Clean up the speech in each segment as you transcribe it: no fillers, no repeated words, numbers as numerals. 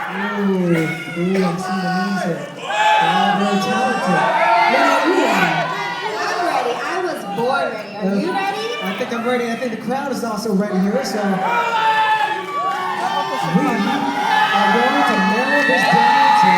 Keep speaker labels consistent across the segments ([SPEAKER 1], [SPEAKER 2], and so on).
[SPEAKER 1] Ooh, I see the music. Very talented. When are you ready?
[SPEAKER 2] I'm ready. I was born ready. Are you ready?
[SPEAKER 1] I think I'm ready. I think the crowd is also ready here. So we are going to narrow this down to.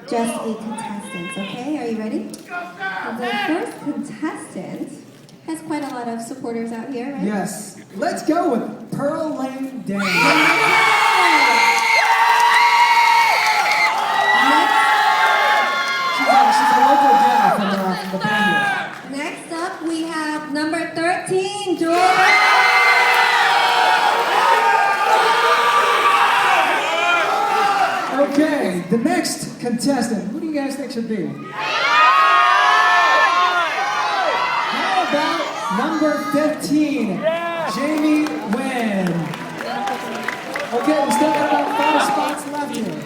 [SPEAKER 2] Just 8 contestants, okay? Are you ready? The first contestant has quite a lot of supporters out here, right?
[SPEAKER 1] Yes. Let's go with Pearl Lane Dance. She's a local gal from the band here.
[SPEAKER 2] Next up, we have number 13, Joy.
[SPEAKER 1] Okay, the next contestant, who do you guys think should be? How about number 15, Jamie Nguyen? Okay, we still got about 5 spots left here.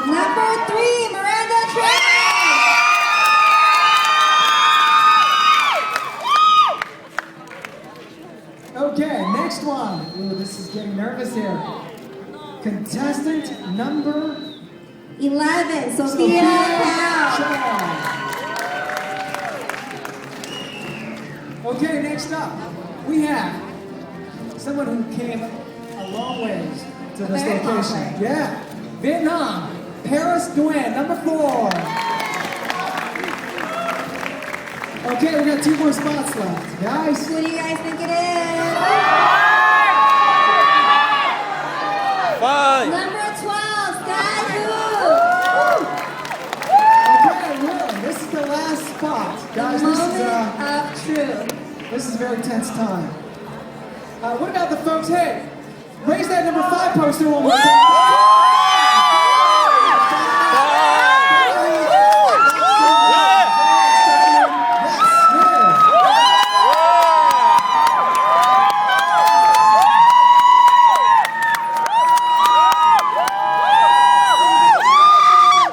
[SPEAKER 2] Number 3, Miranda Tran.
[SPEAKER 1] Okay, next one. Ooh, this is getting nervous here. Contestant number
[SPEAKER 2] 11, Sophia Cao.
[SPEAKER 1] Chow. Okay, next up, we have someone who came a long ways to this
[SPEAKER 2] Very long
[SPEAKER 1] location.
[SPEAKER 2] way.
[SPEAKER 1] Yeah, Vietnam, Paris Nguyen, number 4. Okay, we got 2 more spots left, guys.
[SPEAKER 2] Who do you guys think it is? Number 12, Sky Yu.
[SPEAKER 1] Okay, really, this is the last spot, guys.
[SPEAKER 2] Moment of truth.
[SPEAKER 1] This is a very tense time. What about the folks? Hey, raise that number 5 poster one more time.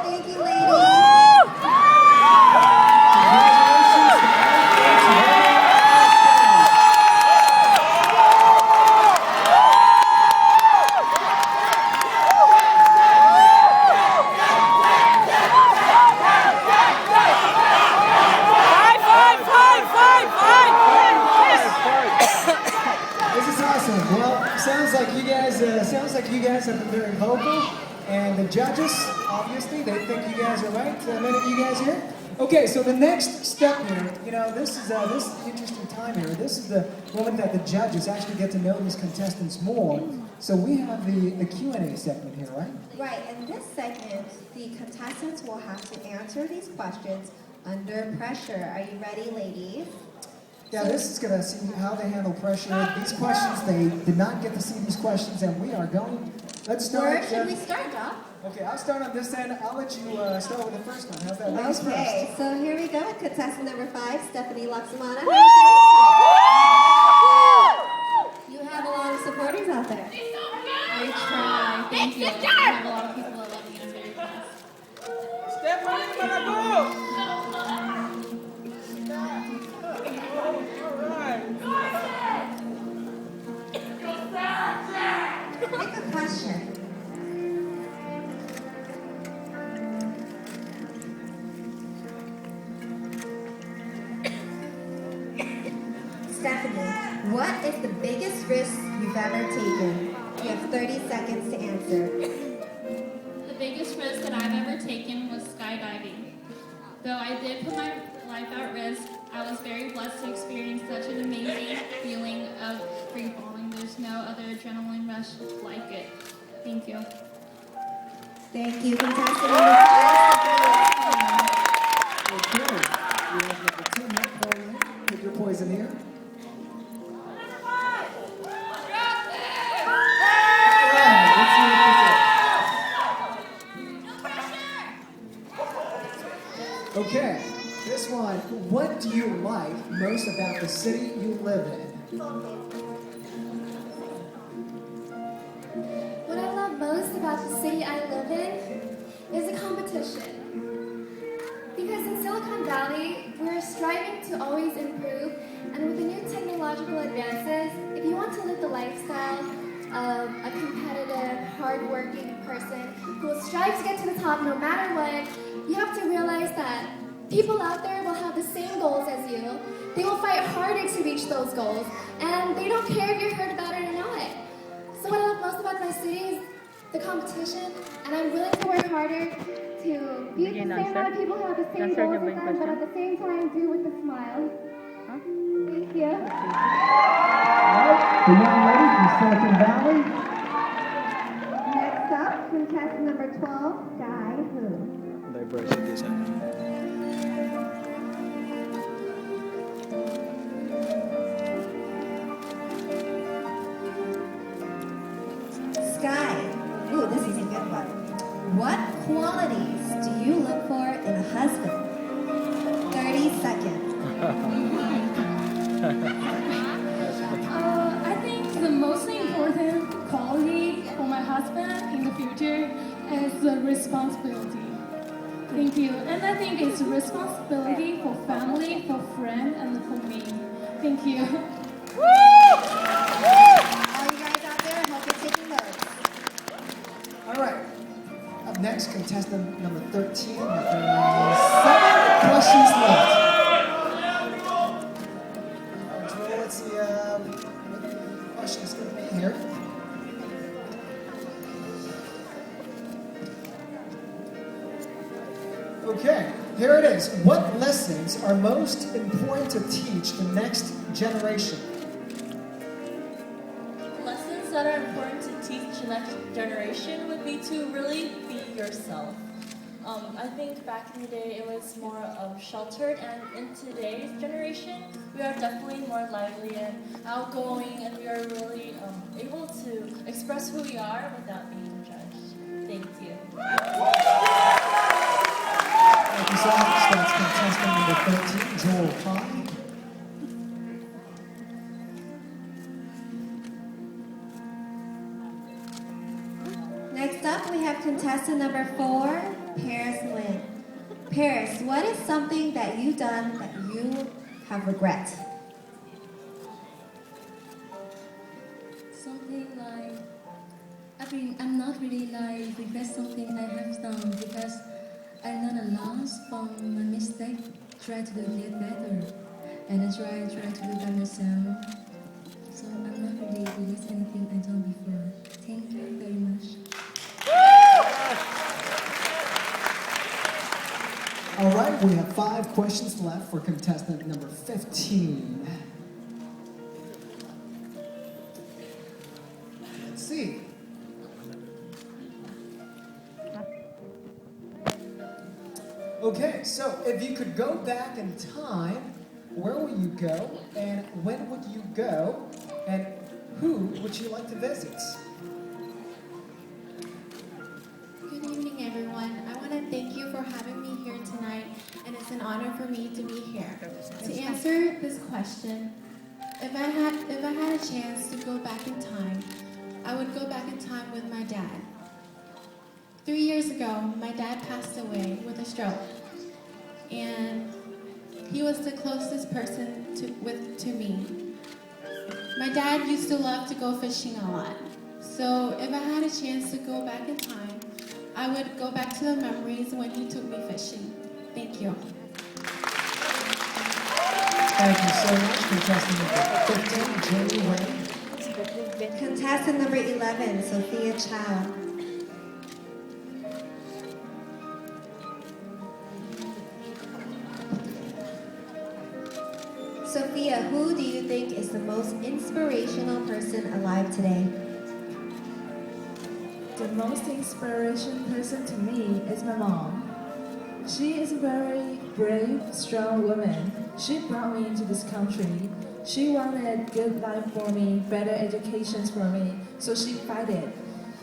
[SPEAKER 2] Thank you, ladies.
[SPEAKER 1] This is awesome. Well, sounds like you guys have been very vocal, and the judges, obviously, they think you guys are right. Many of you guys here. Okay, so the next step here, this is an interesting time here. This is the moment that the judges actually get to know these contestants more. So we have the Q&A segment here, right?
[SPEAKER 2] Right, in this segment, the contestants will have to answer these questions under pressure. Are you ready, ladies?
[SPEAKER 1] Yeah, this is going to see how they handle pressure. These questions, they did not get to see these questions, and we are going. Let's start.
[SPEAKER 2] Where should we start, Doc?
[SPEAKER 1] Okay, I'll start on this end. I'll let you start with the first one. How's that? Ladies
[SPEAKER 2] Okay,
[SPEAKER 1] first.
[SPEAKER 2] so here we go with contestant number 5, Stephanie Laksamana. You have a lot of supporters out there.
[SPEAKER 3] I try. Thank you. I have a lot of people that love me. I'm very blessed.
[SPEAKER 2] Pick a question. Stephanie, what is the biggest risk you've ever taken? You have 30 seconds to answer.
[SPEAKER 3] The biggest risk that I've ever taken was skydiving. Though I did put my life at risk, I was very blessed to experience such an amazing feeling of free falling. There's no other adrenaline rush like it. Thank you.
[SPEAKER 2] Thank you, contestant number 5.
[SPEAKER 1] Okay, we have number 2, Matt Poland. Pick your poison here. Alright, let's see what this is. Okay, this one. What do you like most about the city you live in?
[SPEAKER 4] What I love most about the city I live in is the competition. Because in Silicon Valley, we're striving to always improve, and with the new technological advances, if you want lifestyle of a competitive, hardworking person who will strive to get to the top no matter what, you have to realize that people out there will have the same goals as you. They will fight harder to reach those goals, and they don't care if you're heard about it or not. So what I love most about my city is the competition, and I'm willing to work harder to be with the same amount of people who have the same goals as them, but at the same time do with a smile. Thank you.
[SPEAKER 1] The young lady from Silicon Valley.
[SPEAKER 2] Next up, contestant number 12, Sky Hu. Sky, ooh, this is a good one. What qualities do you look for in a husband? 30 seconds.
[SPEAKER 5] I think the most important quality for my husband in the future is the responsibility. Thank you. And I think it's responsibility for family, for friends, and for me. Thank you.
[SPEAKER 2] All you guys out there, I hope you're taking notes.
[SPEAKER 1] All right. Up next, contestant number 13. There are 7 questions left. All right, Joel, let's see what the question is going to be here. Okay, here it is. What lessons are most important to teach the next generation?
[SPEAKER 6] Lessons that are important to teach the next generation would be to really be yourself. I think back in the day it was more sheltered, and in today's generation we are definitely more lively and outgoing, and we are really able to express who we are without being judged. Thank you.
[SPEAKER 1] Thank you so much. That's contestant number 13, Joel Pond.
[SPEAKER 2] Next up, we have contestant number 4, Paris Lin. Paris, what is something that you've done that you have regret?
[SPEAKER 7] Something like, I'm not really like regret something I have done because I learned a lot from my mistake, try to do it better, and I try to do by myself. So I'm not really regret anything I done before. Thank you very much.
[SPEAKER 1] All right, we have 5 questions left for contestant number 15. Let's see. Okay, so if you could go back in time, where would you go, and when would you go, and who would you like to visit?
[SPEAKER 8] Good evening, everyone. I want to thank you for having me here tonight, and it's an honor for me to be here. To answer this question, if I had a chance to go back in time, I would go back in time with my dad. 3 years ago, my dad passed away with a stroke, and he was the closest person to me. My dad used to love to go fishing a lot, so if I had a chance to go back in time, I would go back to the memories when he took me fishing. Thank you.
[SPEAKER 1] Thank you so much, contestant number 15, Jamie Wayne.
[SPEAKER 2] Contestant number 11, Sophia Chow. Sophia, who do you think is the most inspirational person alive today?
[SPEAKER 9] The most inspirational person to me is my mom. She is a very brave, strong woman. She brought me into this country. She wanted a good life for me, better education for me, so she fought it.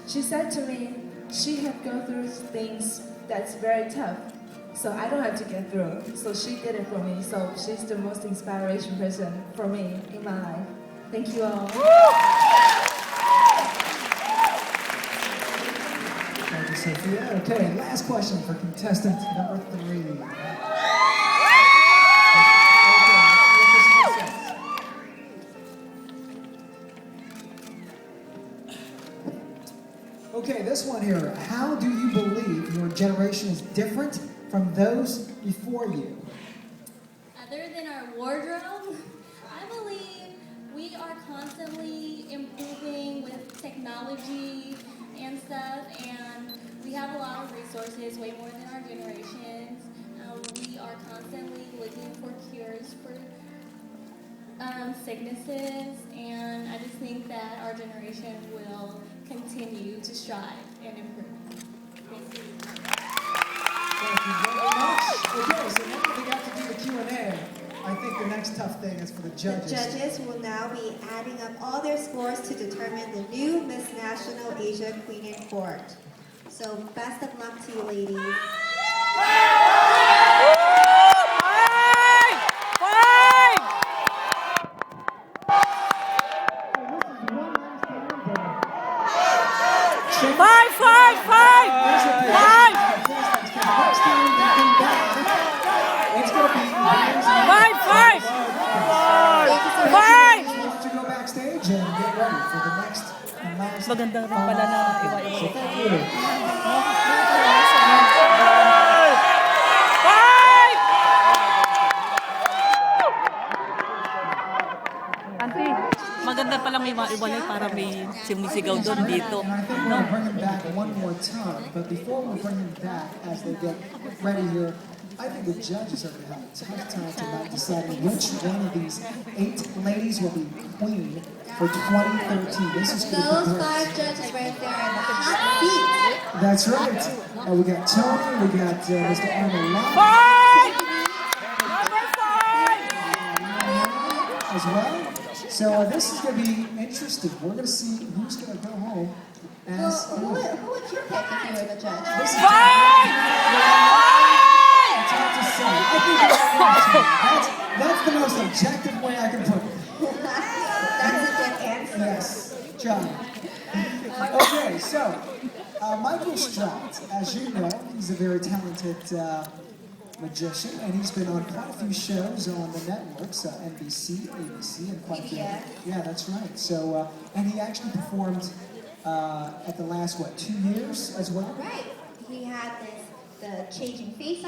[SPEAKER 9] She said to me, she had gone through things that's very tough, so I don't have to get through. So she did it for me, so she's the most inspirational person for me in my life. Thank you all.
[SPEAKER 1] Thank you, Sophia. Okay, last question for contestant number 3. Okay, this one here. How do you believe your generation is different from those before you?
[SPEAKER 10] Other than our wardrobe, I believe we are constantly improving with technology and stuff, and we have a lot of resources, way more than our generations. We are constantly looking for cures for sicknesses, and I just think that our generation will continue to strive and improve. Thank you.
[SPEAKER 1] Thank you very much. Okay, so now that we got to do the Q&A, I think the next tough thing is for the
[SPEAKER 2] The
[SPEAKER 1] judges.
[SPEAKER 2] judges will now be adding up all their scores to determine the new Miss National Asia Queen in Court. So best of luck to you, ladies.
[SPEAKER 11] Maganda rin pala na iwa-iwa. Auntie, maganda palang iwa-iwalay para may sumisigaw doon dito.
[SPEAKER 1] And I think we'll bring them back one more time, but before we bring them back as they get ready here, I think the judges are going to have a tough time tonight deciding which one of these 8 ladies will be queen for 2013. This is going to
[SPEAKER 2] Those
[SPEAKER 1] be great.
[SPEAKER 2] 5 judges right there in the hot seat.
[SPEAKER 1] That's right. We got Tony, we got Mr. Arnold Locke as well. So this is going to be interesting. We're going to see who's going to go home as
[SPEAKER 2] Who would you pick if you were the judge?
[SPEAKER 1] This is it's hard to say. I think that's the most objective way I can put it.
[SPEAKER 2] That's a good answer.
[SPEAKER 1] Yes, John. Okay, so Michael Stratt, as you know, he's a very talented magician, and he's been on quite a few shows on the networks, NBC, ABC, and quite a few. Yeah, that's right. So, and he actually performed at the last, 2 years as well?
[SPEAKER 2] Right. He had the changing face